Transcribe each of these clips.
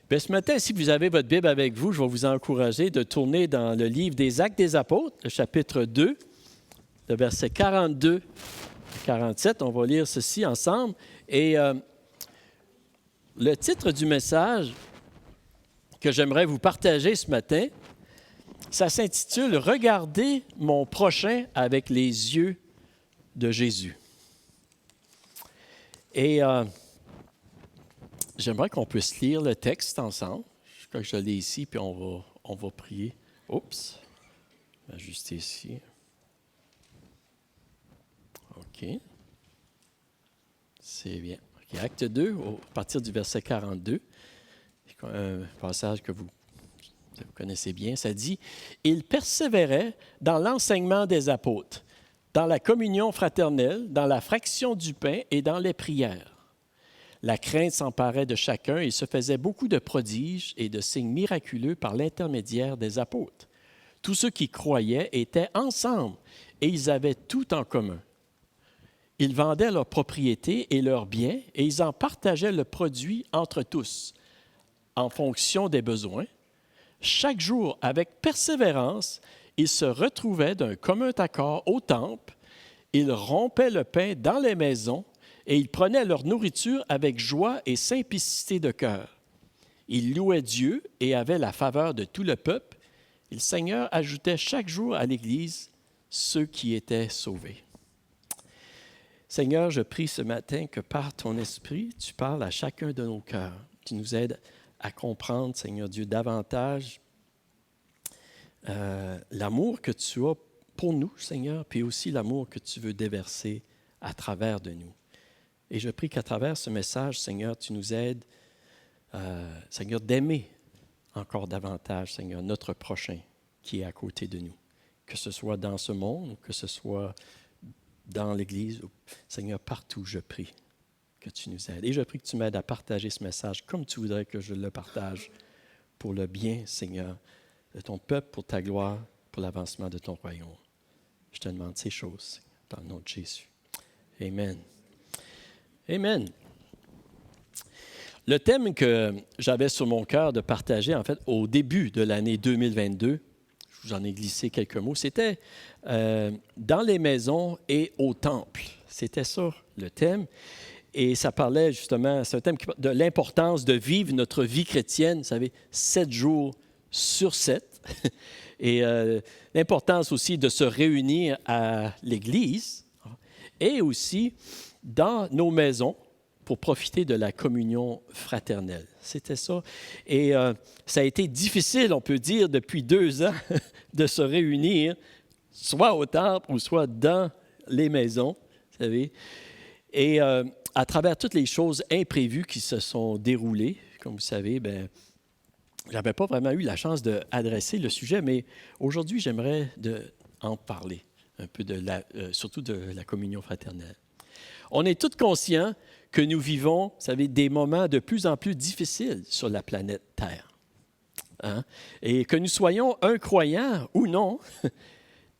Bien, ce matin, si vous avez votre Bible avec vous, je vais vous encourager de tourner dans le livre des Actes des Apôtres, le chapitre 2, le verset 42 à 47. On va lire ceci ensemble. Et le titre du message que j'aimerais vous partager ce matin, ça s'intitule « Regardez mon prochain avec les yeux de Jésus ». Et j'aimerais qu'on puisse lire le texte ensemble. Je crois que je l'ai ici, puis on va prier. Oups, je vais ajuster ici. OK. C'est bien. Okay. Acte 2, à partir du verset 42, un passage que vous connaissez bien, ça dit « Il persévérait dans l'enseignement des apôtres, dans la communion fraternelle, dans la fraction du pain et dans les prières. La crainte s'emparait de chacun et il se faisait beaucoup de prodiges et de signes miraculeux par l'intermédiaire des apôtres. Tous ceux qui croyaient étaient ensemble et ils avaient tout en commun. Ils vendaient leurs propriétés et leurs biens et ils en partageaient le produit entre tous, en fonction des besoins. Chaque jour, avec persévérance, ils se retrouvaient d'un commun accord au temple. Ils rompaient le pain dans les maisons et ils prenaient leur nourriture avec joie et simplicité de cœur. Ils louaient Dieu et avaient la faveur de tout le peuple. Et le Seigneur ajoutait chaque jour à l'Église ceux qui étaient sauvés. Seigneur, je prie ce matin que par ton esprit, tu parles à chacun de nos cœurs. Tu nous aides à comprendre, Seigneur Dieu, davantage l'amour que tu as pour nous, Seigneur, puis aussi l'amour que tu veux déverser à travers de nous. Et je prie qu'à travers ce message, Seigneur, tu nous aides, Seigneur, d'aimer encore davantage, Seigneur, notre prochain qui est à côté de nous. Que ce soit dans ce monde, ou que ce soit dans l'Église, ou, Seigneur, partout, je prie que tu nous aides. Et je prie que tu m'aides à partager ce message comme tu voudrais que je le partage pour le bien, Seigneur, de ton peuple, pour ta gloire, pour l'avancement de ton royaume. Je te demande ces choses, dans le nom de Jésus. Amen. Amen. Le thème que j'avais sur mon cœur de partager, en fait, au début de l'année 2022, j'en ai glissé quelques mots, c'était dans les maisons et au temple. C'était ça, le thème. Et ça parlait justement, c'est un thème de l'importance de vivre notre vie chrétienne, vous savez, 7 jours sur 7. Et l'importance aussi de se réunir à l'Église et aussi dans nos maisons pour profiter de la communion fraternelle. C'était ça. Et ça a été difficile, on peut dire, depuis 2 ans, de se réunir, soit au temple ou soit dans les maisons, vous savez. Et à travers toutes les choses imprévues qui se sont déroulées, comme vous savez, bien, je n'avais pas vraiment eu la chance d'adresser le sujet, mais aujourd'hui, j'aimerais en parler un peu, surtout de la communion fraternelle. On est tous conscients que nous vivons, vous savez, des moments de plus en plus difficiles sur la planète Terre. Hein? Et que nous soyons un croyant ou non,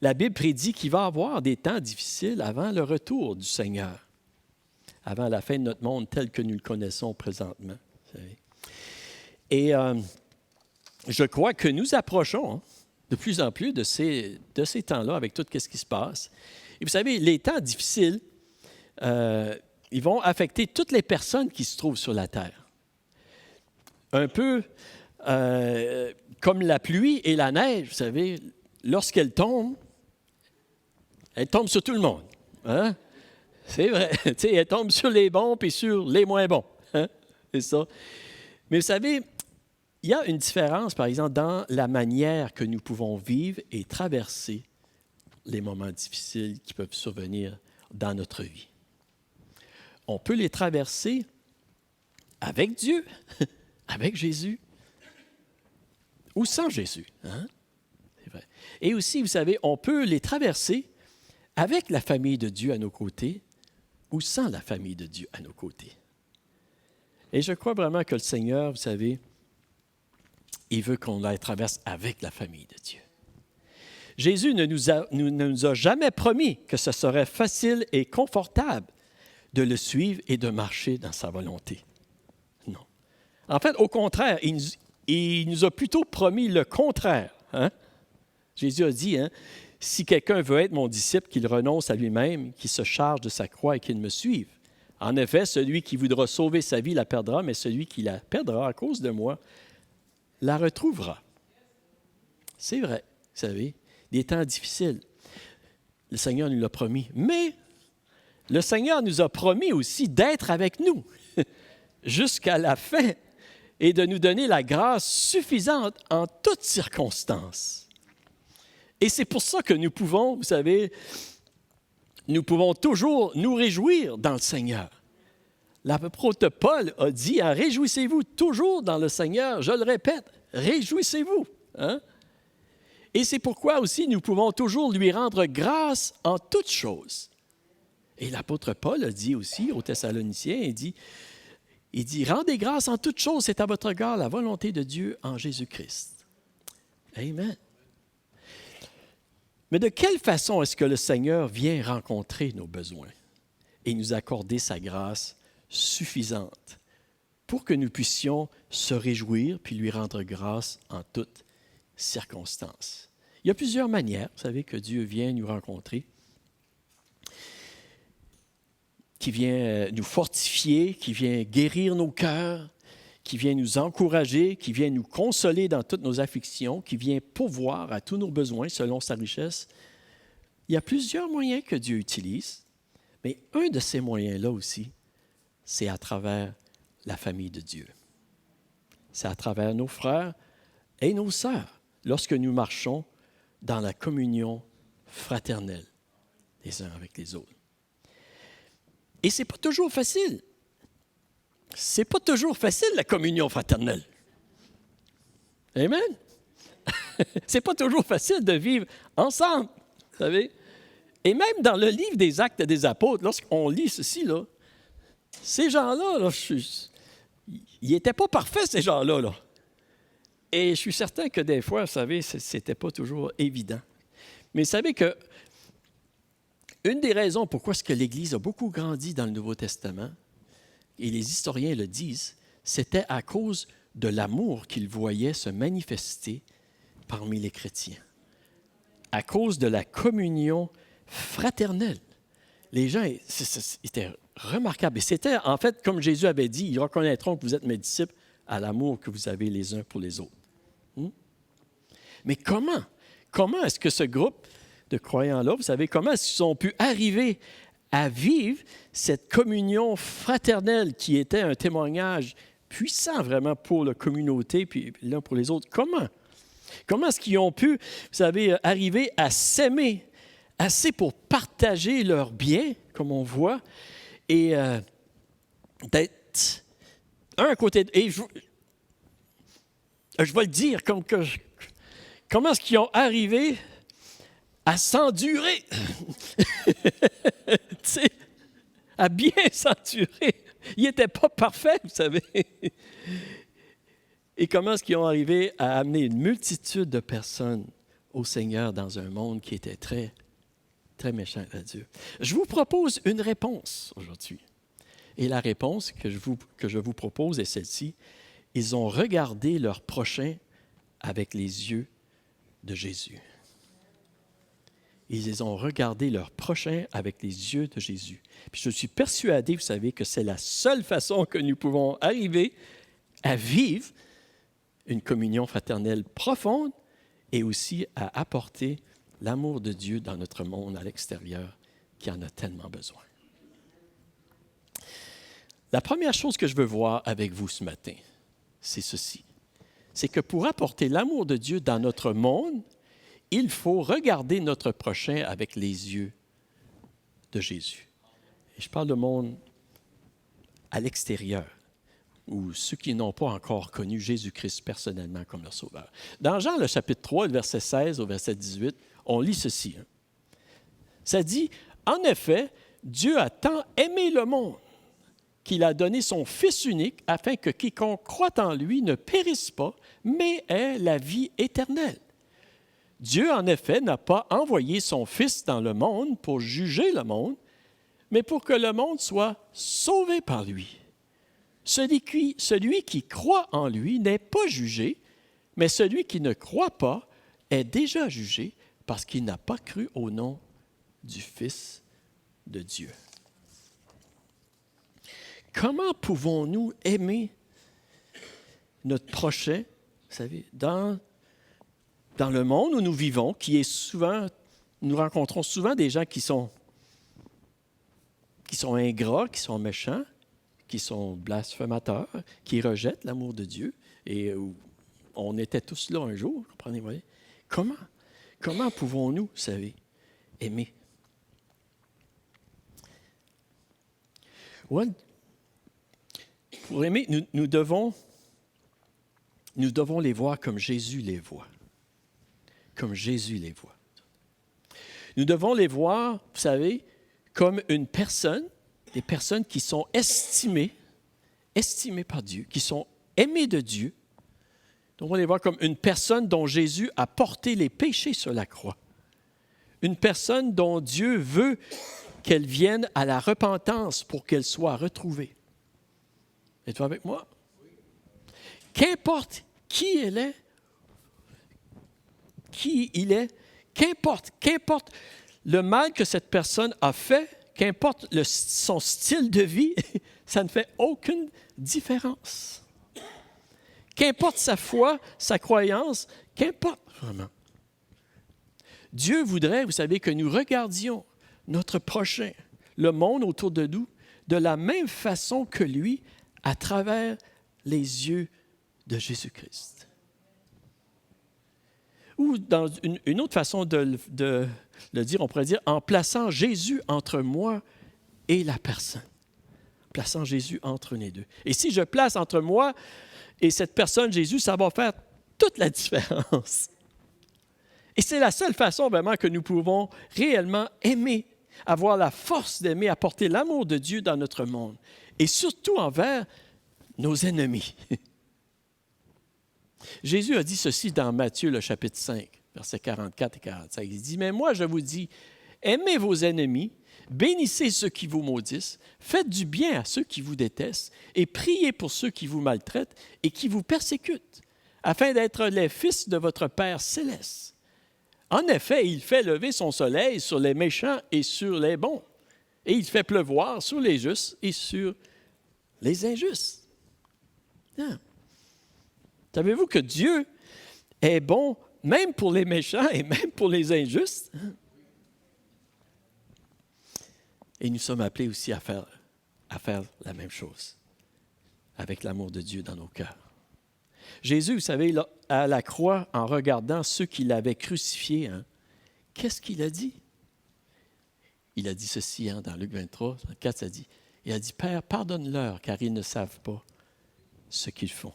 la Bible prédit qu'il va y avoir des temps difficiles avant le retour du Seigneur, avant la fin de notre monde tel que nous le connaissons présentement. Vous savez. Et je crois que nous approchons de plus en plus de ces temps-là avec tout ce qui se passe. Et vous savez, les temps difficiles, ils vont affecter toutes les personnes qui se trouvent sur la terre. Un peu comme la pluie et la neige, vous savez, lorsqu'elles tombent sur tout le monde. Hein? C'est vrai, elles tombent sur les bons et sur les moins bons. Hein? C'est ça. Mais vous savez, il y a une différence, par exemple, dans la manière que nous pouvons vivre et traverser les moments difficiles qui peuvent survenir dans notre vie. On peut les traverser avec Dieu, avec Jésus, ou sans Jésus. Hein? C'est vrai. Et aussi, vous savez, on peut les traverser avec la famille de Dieu à nos côtés ou sans la famille de Dieu à nos côtés. Et je crois vraiment que le Seigneur, vous savez, il veut qu'on la traverse avec la famille de Dieu. Jésus ne nous a jamais promis que ce serait facile et confortable de le suivre et de marcher dans sa volonté. Non. En fait, au contraire, il nous a plutôt promis le contraire. Hein? Jésus a dit, hein, si quelqu'un veut être mon disciple, qu'il renonce à lui-même, qu'il se charge de sa croix et qu'il me suive. En effet, celui qui voudra sauver sa vie la perdra, mais celui qui la perdra à cause de moi la retrouvera. C'est vrai, vous savez, des temps difficiles. Le Seigneur nous l'a promis. Mais le Seigneur nous a promis aussi d'être avec nous jusqu'à la fin et de nous donner la grâce suffisante en toutes circonstances. Et c'est pour ça que nous pouvons, vous savez, nous pouvons toujours nous réjouir dans le Seigneur. L'apôtre Paul a dit, réjouissez-vous toujours dans le Seigneur. Je le répète, réjouissez-vous. Hein? Et c'est pourquoi aussi nous pouvons toujours lui rendre grâce en toutes choses. Et l'apôtre Paul a dit aussi aux Thessaloniciens, il dit, rendez grâce en toutes choses, c'est à votre égard la volonté de Dieu en Jésus-Christ. Amen. Mais de quelle façon est-ce que le Seigneur vient rencontrer nos besoins et nous accorder sa grâce suffisante pour que nous puissions se réjouir puis lui rendre grâce en toutes circonstances? Il y a plusieurs manières, vous savez, que Dieu vient nous rencontrer, qui vient nous fortifier, qui vient guérir nos cœurs, qui vient nous encourager, qui vient nous consoler dans toutes nos afflictions, qui vient pourvoir à tous nos besoins selon sa richesse. Il y a plusieurs moyens que Dieu utilise, mais un de ces moyens-là aussi, c'est à travers la famille de Dieu. C'est à travers nos frères et nos sœurs, lorsque nous marchons dans la communion fraternelle les uns avec les autres. Et ce n'est pas toujours facile. Ce n'est pas toujours facile, la communion fraternelle. Amen? Ce n'est pas toujours facile de vivre ensemble, vous savez. Et même dans le livre des Actes des Apôtres, lorsqu'on lit ceci, là, ces gens-là, ils n'étaient pas parfaits, ces gens-là. Là. Et je suis certain que des fois, vous savez, ce n'était pas toujours évident. Mais vous savez que une des raisons pourquoi est-ce que l'Église a beaucoup grandi dans le Nouveau Testament, et les historiens le disent, c'était à cause de l'amour qu'ils voyaient se manifester parmi les chrétiens. À cause de la communion fraternelle. Les gens étaient remarquables. Et c'était, en fait, comme Jésus avait dit, ils reconnaîtront que vous êtes mes disciples à l'amour que vous avez les uns pour les autres. Mais comment? Comment est-ce que ce groupe de croyants-là, vous savez, comment est-ce qu'ils ont pu arriver à vivre cette communion fraternelle qui était un témoignage puissant vraiment pour la communauté, puis l'un pour les autres? Comment? Comment est-ce qu'ils ont pu, vous savez, arriver à s'aimer assez pour partager leurs biens, comme on voit, et d'être un à côté de... Et je vais le dire, comment est-ce qu'ils ont arrivé à s'endurer, à bien s'endurer. Ils n'étaient pas parfaits, vous savez. Et comment est-ce qu'ils ont arrivé à amener une multitude de personnes au Seigneur dans un monde qui était très, très méchant à Dieu? Je vous propose une réponse aujourd'hui. Et la réponse que je vous propose est celle-ci. Ils ont regardé leur prochain avec les yeux de Jésus. Ils ont regardé leur prochain avec les yeux de Jésus. Puis je suis persuadé, vous savez, que c'est la seule façon que nous pouvons arriver à vivre une communion fraternelle profonde et aussi à apporter l'amour de Dieu dans notre monde à l'extérieur qui en a tellement besoin. La première chose que je veux voir avec vous ce matin, c'est ceci. C'est que pour apporter l'amour de Dieu dans notre monde, il faut regarder notre prochain avec les yeux de Jésus. Et je parle de monde à l'extérieur, ou ceux qui n'ont pas encore connu Jésus-Christ personnellement comme leur sauveur. Dans Jean, le chapitre 3, le verset 16 au verset 18, on lit ceci. Ça dit, « En effet, Dieu a tant aimé le monde qu'il a donné son Fils unique afin que quiconque croit en lui ne périsse pas, mais ait la vie éternelle. Dieu, en effet, n'a pas envoyé son Fils dans le monde pour juger le monde, mais pour que le monde soit sauvé par lui. Celui qui croit en lui n'est pas jugé, mais celui qui ne croit pas est déjà jugé parce qu'il n'a pas cru au nom du Fils de Dieu. Comment pouvons-nous aimer notre prochain, vous savez, dans le monde où nous vivons, qui est souvent, nous rencontrons souvent des gens qui sont ingrats, qui sont méchants, qui sont blasphémateurs, qui rejettent l'amour de Dieu. Et on était tous là un jour, comprenez-vous? Comment pouvons-nous, vous savez, aimer? Ouais. Pour aimer, nous devons les voir comme Jésus les voit. Comme Jésus les voit. Nous devons les voir, vous savez, comme une personne, des personnes qui sont estimées par Dieu, qui sont aimées de Dieu. Nous devons les voir comme une personne dont Jésus a porté les péchés sur la croix. Une personne dont Dieu veut qu'elle vienne à la repentance pour qu'elle soit retrouvée. Êtes-vous avec moi? Qu'importe qui il est, qu'importe le mal que cette personne a fait, qu'importe son style de vie, ça ne fait aucune différence. Qu'importe sa foi, sa croyance, qu'importe vraiment. Dieu voudrait, vous savez, que nous regardions notre prochain, le monde autour de nous, de la même façon que lui, à travers les yeux de Jésus-Christ. Ou dans une autre façon de le dire, on pourrait dire en plaçant Jésus entre moi et la personne. Plaçant Jésus entre les deux. Et si je place entre moi et cette personne, Jésus, ça va faire toute la différence. Et c'est la seule façon vraiment que nous pouvons réellement aimer, avoir la force d'aimer, apporter l'amour de Dieu dans notre monde. Et surtout envers nos ennemis. Jésus a dit ceci dans Matthieu, le chapitre 5, versets 44 et 45. Il dit, « Mais moi, je vous dis, aimez vos ennemis, bénissez ceux qui vous maudissent, faites du bien à ceux qui vous détestent, et priez pour ceux qui vous maltraitent et qui vous persécutent, afin d'être les fils de votre Père céleste. En effet, il fait lever son soleil sur les méchants et sur les bons, et il fait pleuvoir sur les justes et sur les injustes. Ah. Savez-vous que Dieu est bon même pour les méchants et même pour les injustes? Et nous sommes appelés aussi à faire la même chose avec l'amour de Dieu dans nos cœurs. Jésus, vous savez, là, à la croix, en regardant ceux qui l'avaient crucifié, qu'est-ce qu'il a dit? Il a dit ceci dans Luc 23, 4, ça dit, il a dit, « Père, pardonne-leur, car ils ne savent pas ce qu'ils font. »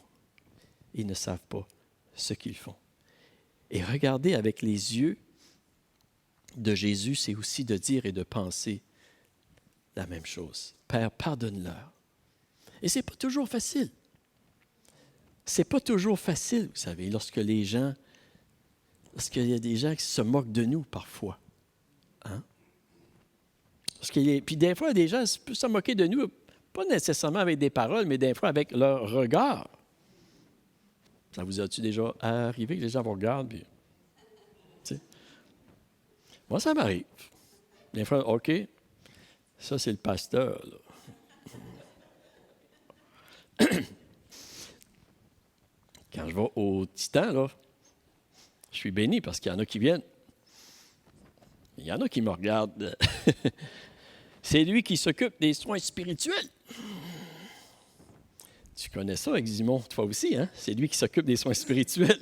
Ils ne savent pas ce qu'ils font. Et regarder avec les yeux de Jésus, c'est aussi de dire et de penser la même chose. Père, pardonne-leur. Et ce n'est pas toujours facile. Ce n'est pas toujours facile, vous savez, lorsqu'il y a des gens qui se moquent de nous parfois. Hein? Puis des fois, des gens peuvent se moquer de nous, pas nécessairement avec des paroles, mais des fois avec leur regard. Ça vous a-tu déjà arrivé que les gens vous regardent? Puis, moi, ça m'arrive. Des fois, OK, ça, c'est le pasteur. Là. Quand je vais au Titan, là, je suis béni parce qu'il y en a qui viennent. Il y en a qui me regardent. C'est lui qui s'occupe des soins spirituels. Tu connais ça, Eximon, toi aussi, hein? C'est lui qui s'occupe des soins spirituels.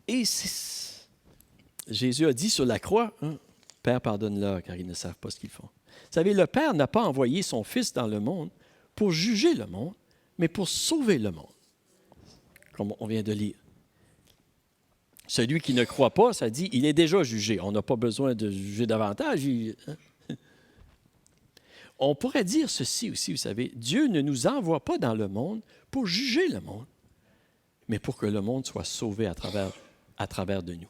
Et Jésus a dit sur la croix, Père, pardonne-leur, car ils ne savent pas ce qu'ils font. Vous savez, le Père n'a pas envoyé son Fils dans le monde pour juger le monde, mais pour sauver le monde, comme on vient de lire. Celui qui ne croit pas, ça dit, il est déjà jugé. On n'a pas besoin de juger davantage. On pourrait dire ceci aussi, vous savez, Dieu ne nous envoie pas dans le monde pour juger le monde, mais pour que le monde soit sauvé à travers de nous.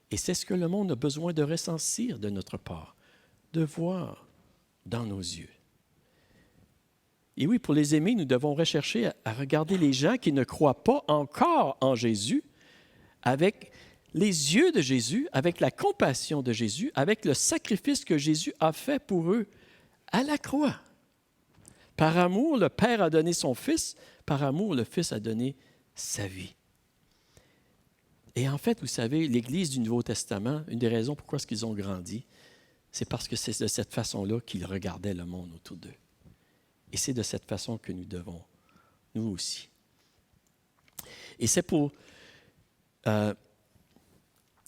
Et c'est ce que le monde a besoin de ressentir de notre part, de voir dans nos yeux. Et oui, pour les aimer, nous devons rechercher à regarder les gens qui ne croient pas encore en Jésus avec les yeux de Jésus, avec la compassion de Jésus, avec le sacrifice que Jésus a fait pour eux à la croix. Par amour, le Père a donné son Fils. Par amour, le Fils a donné sa vie. Et en fait, vous savez, l'Église du Nouveau Testament, une des raisons pourquoi ils ont grandi, c'est parce que c'est de cette façon-là qu'ils regardaient le monde autour d'eux. Et c'est de cette façon que nous devons, nous aussi. Et c'est pour... ça,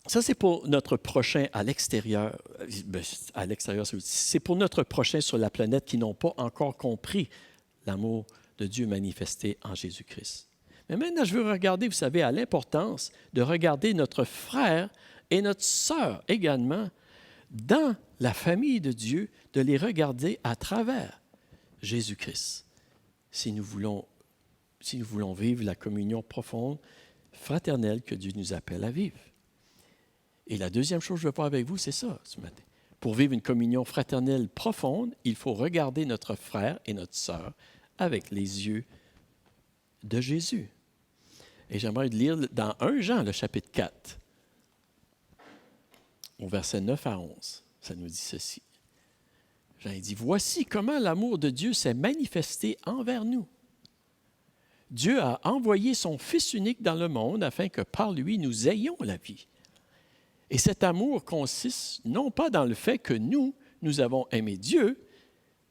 c'est pour notre prochain à l'extérieur. À l'extérieur, c'est pour notre prochain sur la planète qui n'ont pas encore compris l'amour de Dieu manifesté en Jésus-Christ. Mais maintenant, je veux regarder, vous savez, à l'importance de regarder notre frère et notre sœur également dans la famille de Dieu, de les regarder à travers Jésus-Christ, si nous voulons vivre la communion profonde, fraternelle que Dieu nous appelle à vivre. Et la deuxième chose que je veux voir avec vous, c'est ça ce matin. Pour vivre une communion fraternelle profonde, il faut regarder notre frère et notre sœur avec les yeux de Jésus. Et j'aimerais lire dans 1 Jean, le chapitre 4, au verset 9 à 11. Ça nous dit ceci. Jean dit, « Voici comment l'amour de Dieu s'est manifesté envers nous. Dieu a envoyé son Fils unique dans le monde afin que par lui nous ayons la vie. Et cet amour consiste non pas dans le fait que nous avons aimé Dieu,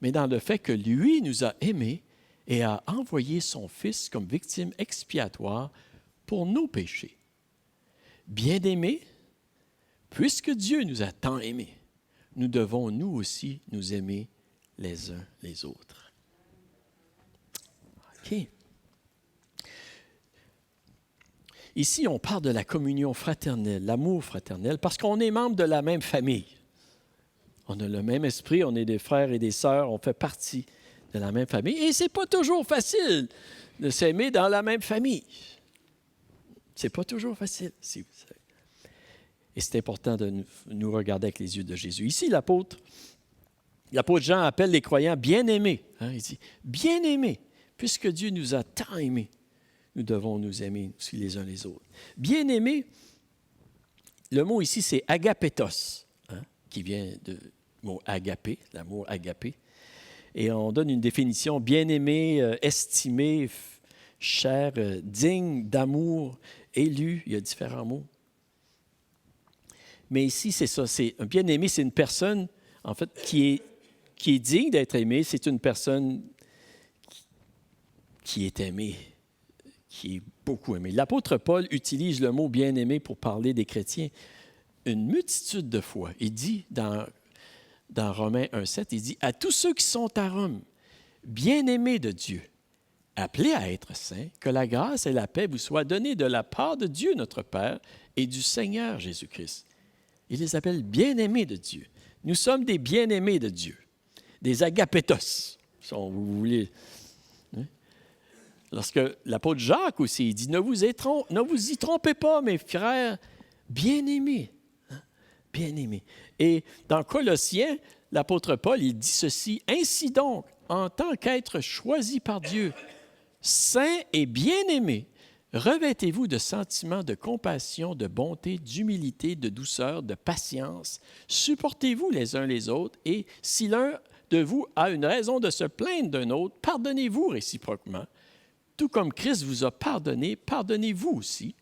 mais dans le fait que lui nous a aimés et a envoyé son Fils comme victime expiatoire pour nos péchés. Bien-aimés, puisque Dieu nous a tant aimés, nous devons nous aussi nous aimer les uns les autres. » OK. Ici, on parle de la communion fraternelle, l'amour fraternel, parce qu'on est membre de la même famille. On a le même esprit, on est des frères et des sœurs, on fait partie de la même famille. Et ce n'est pas toujours facile de s'aimer dans la même famille. Ce n'est pas toujours facile, si vous savez. Et c'est important de nous regarder avec les yeux de Jésus. Ici, l'apôtre Jean appelle les croyants bien-aimés. Il dit, bien-aimés, puisque Dieu nous a tant aimés, nous devons nous aimer aussi les uns les autres. Bien-aimés, le mot ici, c'est agapétos, qui vient du mot agapé, l'amour agapé. Et on donne une définition, bien-aimé, estimé, cher, digne d'amour, élu, il y a différents mots. Mais ici, c'est ça, un bien-aimé, c'est une personne, en fait, qui est digne d'être aimée, c'est une personne qui est aimée, qui est beaucoup aimée. L'apôtre Paul utilise le mot bien-aimé pour parler des chrétiens une multitude de fois. Il dit dans Romains 1,7, il dit « À tous ceux qui sont à Rome, bien-aimés de Dieu, appelés à être saints, que la grâce et la paix vous soient données de la part de Dieu notre Père et du Seigneur Jésus-Christ. » Il les appelle bien-aimés de Dieu. Nous sommes des bien-aimés de Dieu, des agapétos, si vous voulez. Lorsque l'apôtre Jacques aussi, il dit, ne vous y trompez pas, mes frères bien-aimés. Bien-aimés. Et dans Colossiens, l'apôtre Paul, il dit ceci, ainsi donc, en tant qu'être choisi par Dieu, saints et bien-aimés, revêtez-vous de sentiments de compassion, de bonté, d'humilité, de douceur, de patience. Supportez-vous les uns les autres et si l'un de vous a une raison de se plaindre d'un autre, pardonnez-vous réciproquement. Tout comme Christ vous a pardonné, pardonnez-vous aussi.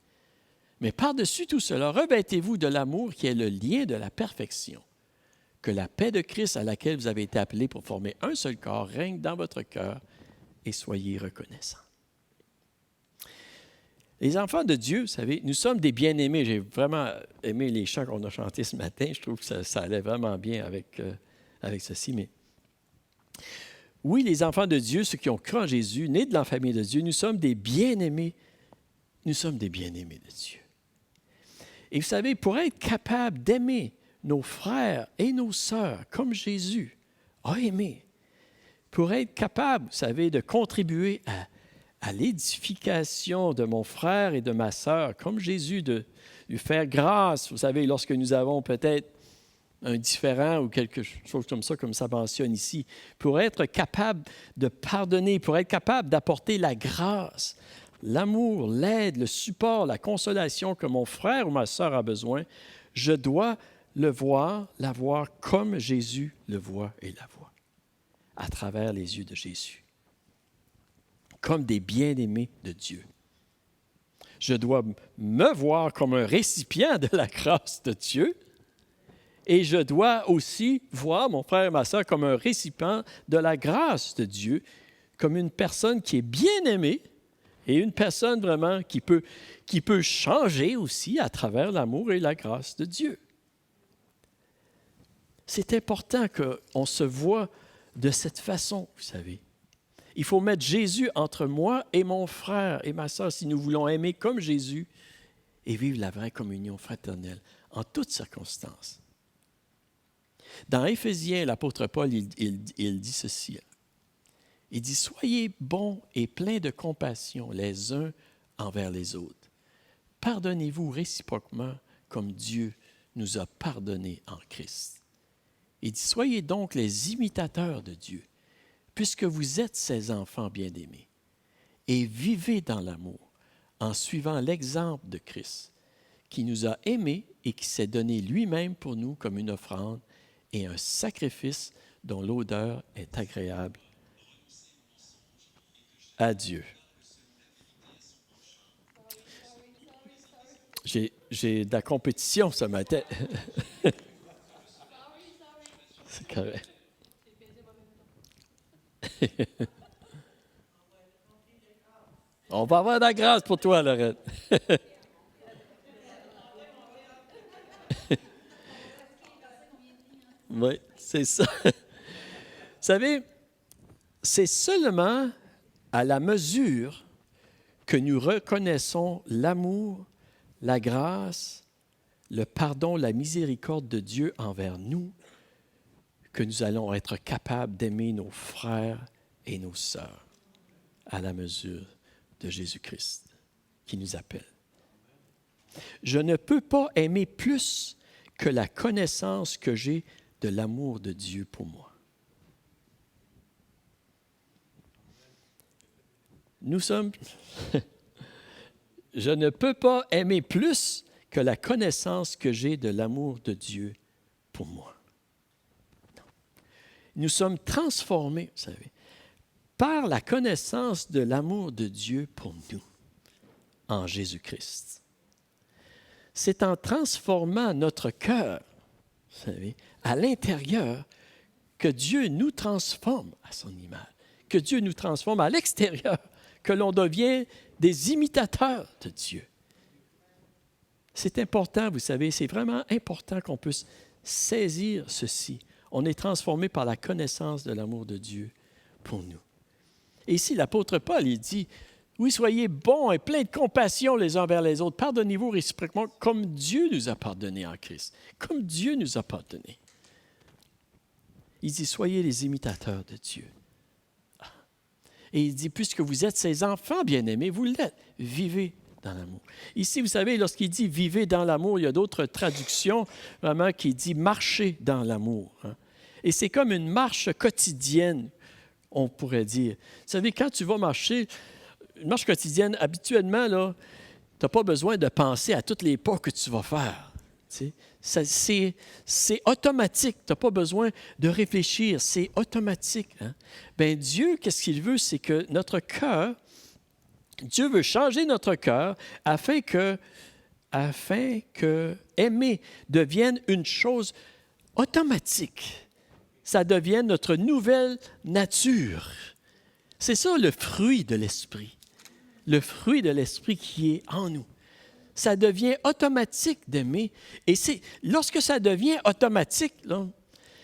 Mais par-dessus tout cela, revêtez-vous de l'amour qui est le lien de la perfection. Que la paix de Christ à laquelle vous avez été appelés pour former un seul corps règne dans votre cœur et soyez reconnaissants. Les enfants de Dieu, vous savez, nous sommes des bien-aimés. J'ai vraiment aimé les chants qu'on a chantés ce matin. Je trouve que ça allait vraiment bien avec ceci. Mais oui, les enfants de Dieu, ceux qui ont cru en Jésus, nés de la famille de Dieu, nous sommes des bien-aimés. Nous sommes des bien-aimés de Dieu. Et vous savez, pour être capable d'aimer nos frères et nos sœurs comme Jésus a aimé, pour être capable, vous savez, de contribuer à l'édification de mon frère et de ma sœur, comme Jésus, de lui faire grâce, vous savez, lorsque nous avons peut-être un différend ou quelque chose comme ça mentionne ici, pour être capable de pardonner, pour être capable d'apporter la grâce, l'amour, l'aide, le support, la consolation que mon frère ou ma sœur a besoin, je dois la voir comme Jésus le voit et la voit, à travers les yeux de Jésus, comme des bien-aimés de Dieu. Je dois me voir comme un récipient de la grâce de Dieu et je dois aussi voir mon frère et ma sœur comme un récipient de la grâce de Dieu, comme une personne qui est bien aimée et une personne vraiment qui peut changer aussi à travers l'amour et la grâce de Dieu. C'est important qu'on se voie de cette façon, vous savez. Il faut mettre Jésus entre moi et mon frère et ma sœur si nous voulons aimer comme Jésus et vivre la vraie communion fraternelle en toutes circonstances. Dans Éphésiens, l'apôtre Paul, il dit ceci. Il dit « Soyez bons et pleins de compassion les uns envers les autres. Pardonnez-vous réciproquement comme Dieu nous a pardonnés en Christ. » Il dit « Soyez donc les imitateurs de Dieu, puisque vous êtes ses enfants bien-aimés, et vivez dans l'amour, en suivant l'exemple de Christ, qui nous a aimés et qui s'est donné lui-même pour nous comme une offrande et un sacrifice dont l'odeur est agréable à Dieu. » J'ai de la compétition ce matin. C'est correct. On va avoir de la grâce pour toi, Lorette. Oui, c'est ça. Vous savez, c'est seulement à la mesure que nous reconnaissons l'amour, la grâce, le pardon, la miséricorde de Dieu envers nous que nous allons être capables d'aimer nos frères et nos sœurs à la mesure de Jésus-Christ qui nous appelle. Je ne peux pas aimer plus que la connaissance que j'ai de l'amour de Dieu pour moi. Je ne peux pas aimer plus que la connaissance que j'ai de l'amour de Dieu pour moi. Nous sommes transformés, vous savez, par la connaissance de l'amour de Dieu pour nous, en Jésus-Christ. C'est en transformant notre cœur, vous savez, à l'intérieur, que Dieu nous transforme à son image, que Dieu nous transforme à l'extérieur, que l'on devient des imitateurs de Dieu. C'est important, vous savez, c'est vraiment important qu'on puisse saisir ceci. On est transformé par la connaissance de l'amour de Dieu pour nous. Et ici, l'apôtre Paul, il dit, « Oui, soyez bons et pleins de compassion les uns envers les autres. Pardonnez-vous réciproquement comme Dieu nous a pardonnés en Christ. » Comme Dieu nous a pardonnés. Il dit, « Soyez les imitateurs de Dieu. » Et il dit, « Puisque vous êtes ses enfants bien-aimés, vous l'êtes. Vivez dans l'amour. » Ici, vous savez, lorsqu'il dit « vivez dans l'amour », il y a d'autres traductions vraiment qui disent « marchez dans l'amour ». Et c'est comme une marche quotidienne, on pourrait dire. Vous savez, quand tu vas marcher, une marche quotidienne, habituellement, là, tu n'as pas besoin de penser à tous les pas que tu vas faire. Tu sais. C'est automatique. Tu n'as pas besoin de réfléchir. C'est automatique. Hein? Bien, Dieu, qu'est-ce qu'il veut? C'est que notre cœur, Dieu veut changer notre cœur afin que aimer devienne une chose automatique. Ça devienne notre nouvelle nature. C'est ça le fruit de l'Esprit. Le fruit de l'Esprit qui est en nous. Ça devient automatique d'aimer. Et lorsque ça devient automatique, là,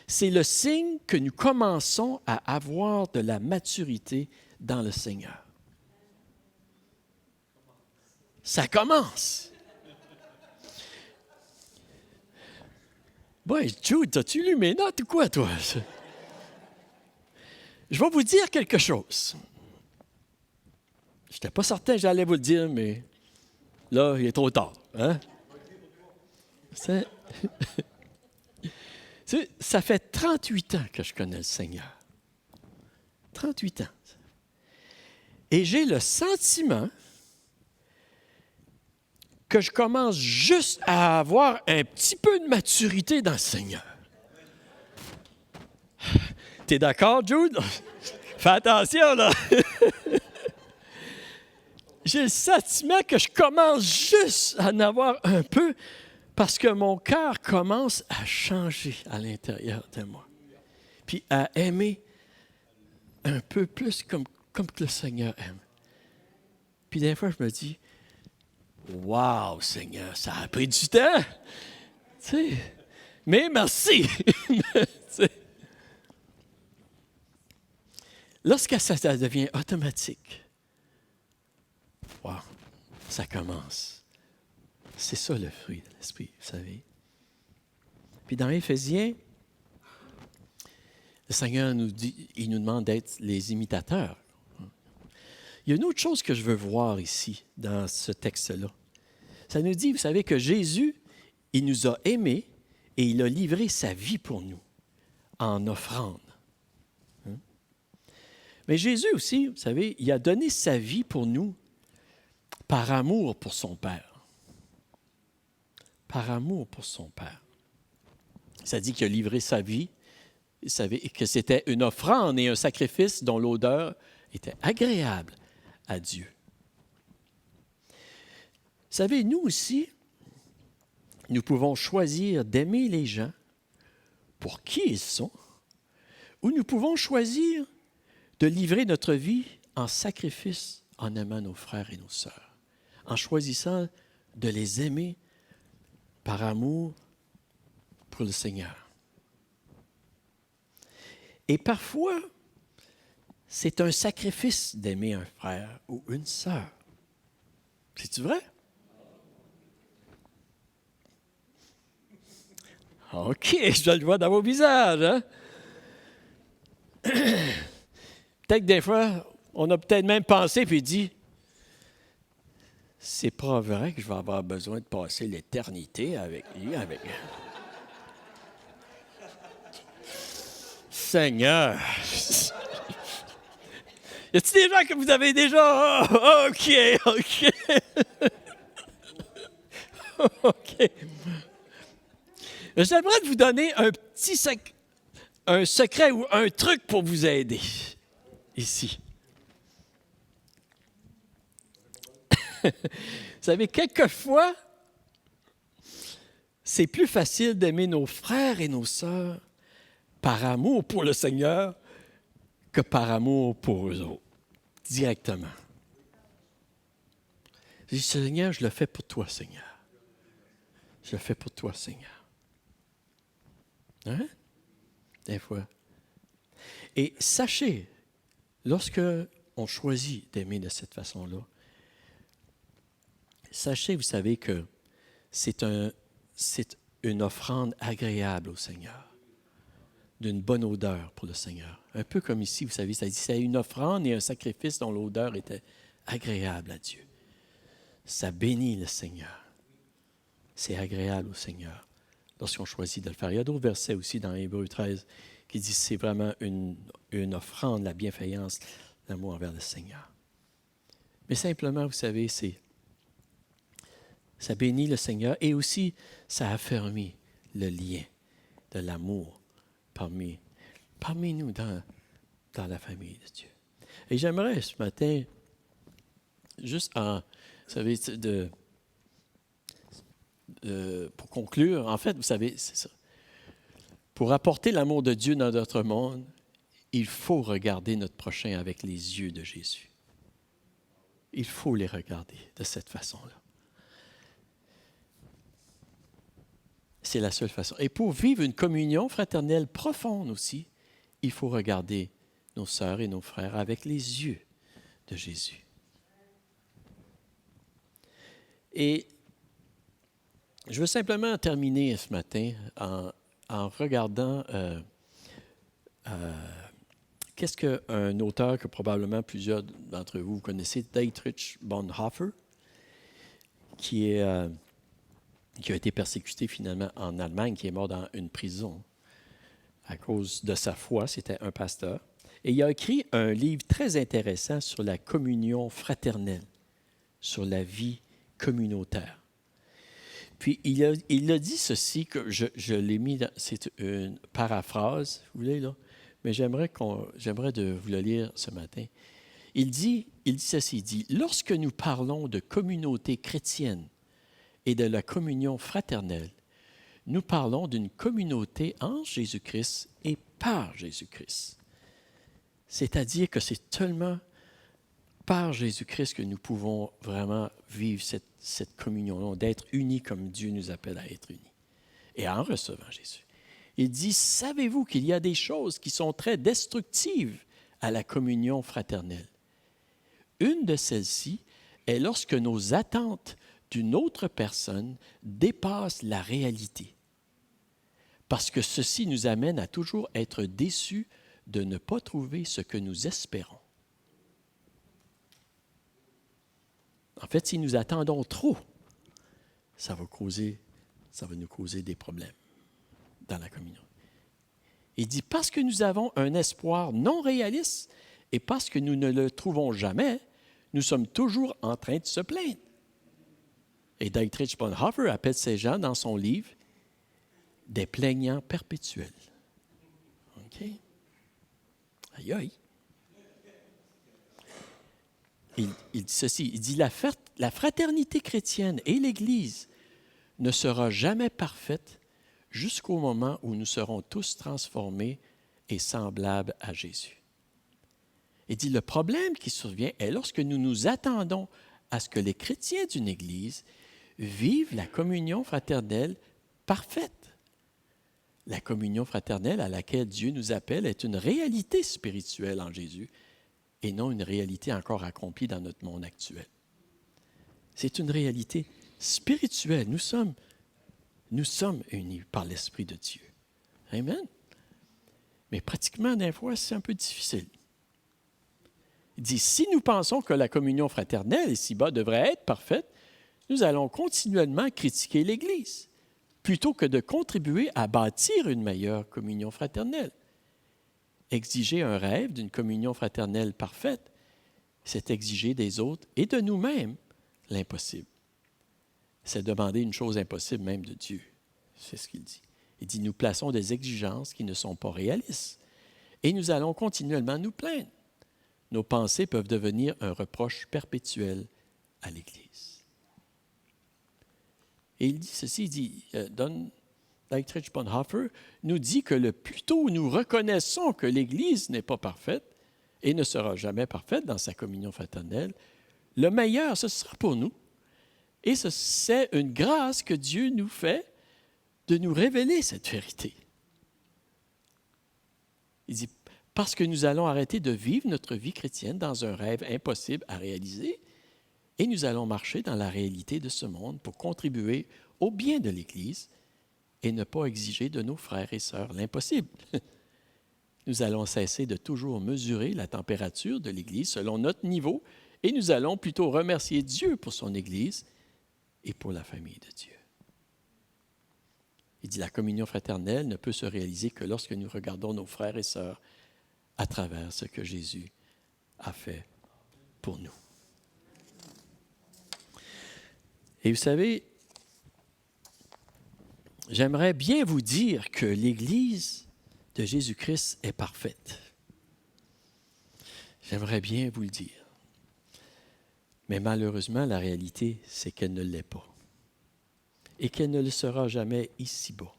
c'est le signe que nous commençons à avoir de la maturité dans le Seigneur. Ça commence. Bon, Jude, as-tu lu mes notes ou quoi, toi? Je vais vous dire quelque chose. Je n'étais pas certain que j'allais vous le dire, mais là, il est trop tard. Hein? Tu sais, ça fait 38 ans que je connais le Seigneur. 38 ans. Et j'ai le sentiment que je commence juste à avoir un petit peu de maturité dans le Seigneur. T'es d'accord, Jude? Fais attention, là! J'ai le sentiment que je commence juste à en avoir un peu parce que mon cœur commence à changer à l'intérieur de moi. Puis à aimer un peu plus comme que le Seigneur aime. Puis des fois, je me dis, wow, Seigneur, ça a pris du temps. Tu sais, mais merci. Lorsque ça devient automatique, wow, ça commence. C'est ça le fruit de l'Esprit, vous savez. Puis dans Éphésiens, le Seigneur nous dit, il nous demande d'être les imitateurs. Il y a une autre chose que je veux voir ici, dans ce texte-là. Ça nous dit, vous savez, que Jésus, il nous a aimés et il a livré sa vie pour nous en offrande. Mais Jésus aussi, vous savez, il a donné sa vie pour nous par amour pour son Père. Par amour pour son Père. Ça dit qu'il a livré sa vie, vous savez, que c'était une offrande et un sacrifice dont l'odeur était agréable à Dieu. Vous savez, nous aussi, nous pouvons choisir d'aimer les gens pour qui ils sont, ou nous pouvons choisir de livrer notre vie en sacrifice en aimant nos frères et nos sœurs, en choisissant de les aimer par amour pour le Seigneur. Et parfois, c'est un sacrifice d'aimer un frère ou une sœur. C'est-tu vrai? OK, je le vois dans vos visages. Hein? Peut-être que des fois, on a peut-être même pensé puis dit, c'est pas vrai que je vais avoir besoin de passer l'éternité avec lui, avec... Seigneur! Y a-t-il des gens que vous avez déjà... Oh, OK. OK. J'aimerais vous donner un petit un secret ou un truc pour vous aider ici. Vous savez, quelquefois, c'est plus facile d'aimer nos frères et nos sœurs par amour pour le Seigneur que par amour pour eux autres, directement. Je dis, Seigneur, je le fais pour toi, Seigneur. Je le fais pour toi, Seigneur. Hein? Des fois. Et sachez, lorsque on choisit d'aimer de cette façon-là, sachez, vous savez que c'est une offrande agréable au Seigneur, d'une bonne odeur pour le Seigneur. Un peu comme ici, vous savez, ça dit c'est une offrande et un sacrifice dont l'odeur était agréable à Dieu. Ça bénit le Seigneur. C'est agréable au Seigneur lorsqu'on choisit de le faire. Il y a d'autres versets aussi dans Hébreux 13 qui disent que c'est vraiment une offrande, la bienfaillance, l'amour envers le Seigneur. Mais simplement, vous savez, ça bénit le Seigneur et aussi ça affermit le lien de l'amour parmi nous dans la famille de Dieu. Et j'aimerais ce matin, juste vous savez, pour conclure, en fait, vous savez, c'est ça. Pour apporter l'amour de Dieu dans notre monde, il faut regarder notre prochain avec les yeux de Jésus. Il faut les regarder de cette façon-là. C'est la seule façon. Et pour vivre une communion fraternelle profonde aussi, il faut regarder nos sœurs et nos frères avec les yeux de Jésus. Et je veux simplement terminer ce matin en regardant qu'est-ce qu'un auteur que probablement plusieurs d'entre vous connaissez, Dietrich Bonhoeffer, qui a été persécuté finalement en Allemagne, qui est mort dans une prison à cause de sa foi. C'était un pasteur. Et il a écrit un livre très intéressant sur la communion fraternelle, sur la vie communautaire. Puis il a dit ceci, que je l'ai mis, c'est une paraphrase, vous voulez, là, mais j'aimerais de vous le lire ce matin. Il dit ceci, il dit, « Lorsque nous parlons de communauté chrétienne et de la communion fraternelle, nous parlons d'une communauté en Jésus-Christ et par Jésus-Christ. C'est-à-dire que c'est seulement par Jésus-Christ que nous pouvons vraiment vivre cette communion-là, d'être unis comme Dieu nous appelle à être unis, et en recevant Jésus. Il dit, « Savez-vous qu'il y a des choses qui sont très destructives à la communion fraternelle? Une de celles-ci est lorsque nos attentes d'une autre personne dépassent la réalité, parce que ceci nous amène à toujours être déçus de ne pas trouver ce que nous espérons. » En fait, si nous attendons trop, ça va nous causer des problèmes dans la communion. Il dit, parce que nous avons un espoir non réaliste et parce que nous ne le trouvons jamais, nous sommes toujours en train de se plaindre. Et Dietrich Bonhoeffer appelle ces gens dans son livre des plaignants perpétuels. OK? Aïe, aïe. Il dit ceci, il dit, la fraternité chrétienne et l'Église ne sera jamais parfaite jusqu'au moment où nous serons tous transformés et semblables à Jésus. Il dit, le problème qui survient est lorsque nous nous attendons à ce que les chrétiens d'une Église vivent la communion fraternelle parfaite. La communion fraternelle à laquelle Dieu nous appelle est une réalité spirituelle en Jésus et non une réalité encore accomplie dans notre monde actuel. C'est une réalité spirituelle. Nous sommes unis par l'Esprit de Dieu. Amen. Mais pratiquement, des fois, c'est un peu difficile. Il dit, si nous pensons que la communion fraternelle ici-bas devrait être parfaite, nous allons continuellement critiquer l'Église, plutôt que de contribuer à bâtir une meilleure communion fraternelle. Exiger un rêve d'une communion fraternelle parfaite, c'est exiger des autres et de nous-mêmes l'impossible. C'est demander une chose impossible même de Dieu. C'est ce qu'il dit. Il dit, nous plaçons des exigences qui ne sont pas réalistes et nous allons continuellement nous plaindre. Nos pensées peuvent devenir un reproche perpétuel à l'Église. Et il dit ceci, il dit, Dietrich Bonhoeffer nous dit que le plus tôt nous reconnaissons que l'Église n'est pas parfaite et ne sera jamais parfaite dans sa communion fraternelle, le meilleur, ce sera pour nous. Et c'est une grâce que Dieu nous fait de nous révéler cette vérité. Il dit, parce que nous allons arrêter de vivre notre vie chrétienne dans un rêve impossible à réaliser et nous allons marcher dans la réalité de ce monde pour contribuer au bien de l'Église et ne pas exiger de nos frères et sœurs l'impossible. Nous allons cesser de toujours mesurer la température de l'Église selon notre niveau et nous allons plutôt remercier Dieu pour son Église et pour la famille de Dieu. Il dit, la communion fraternelle ne peut se réaliser que lorsque nous regardons nos frères et sœurs à travers ce que Jésus a fait pour nous. Et vous savez, j'aimerais bien vous dire que l'Église de Jésus-Christ est parfaite. J'aimerais bien vous le dire. Mais malheureusement, la réalité, c'est qu'elle ne l'est pas. Et qu'elle ne le sera jamais ici-bas.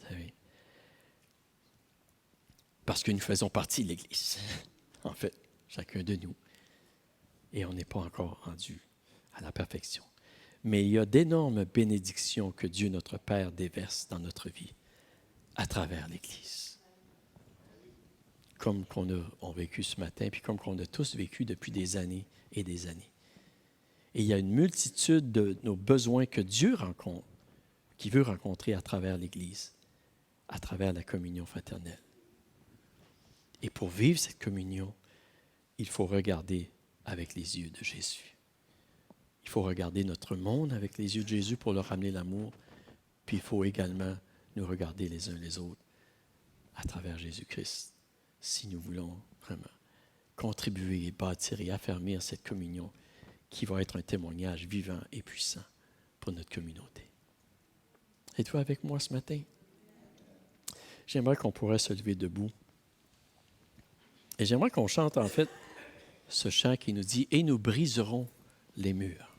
Vous savez? Parce que nous faisons partie de l'Église. En fait, chacun de nous. Et on n'est pas encore rendu à la perfection. Mais il y a d'énormes bénédictions que Dieu notre Père déverse dans notre vie à travers l'Église. Comme qu'on a vécu ce matin, puis comme qu'on a tous vécu depuis des années et des années. Et il y a une multitude de nos besoins que Dieu rencontre, qui veut rencontrer à travers l'Église, à travers la communion fraternelle. Et pour vivre cette communion, il faut regarder avec les yeux de Jésus. Il faut regarder notre monde avec les yeux de Jésus pour leur ramener l'amour. Puis il faut également nous regarder les uns les autres à travers Jésus-Christ, si nous voulons vraiment contribuer, bâtir et affermir cette communion qui va être un témoignage vivant et puissant pour notre communauté. Êtes-vous avec moi ce matin? J'aimerais qu'on pourrait se lever debout. Et j'aimerais qu'on chante en fait ce chant qui nous dit « Et nous briserons les murs. »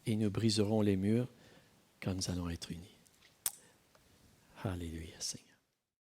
Et nous briserons les murs quand nous allons être unis. Alléluia, Seigneur.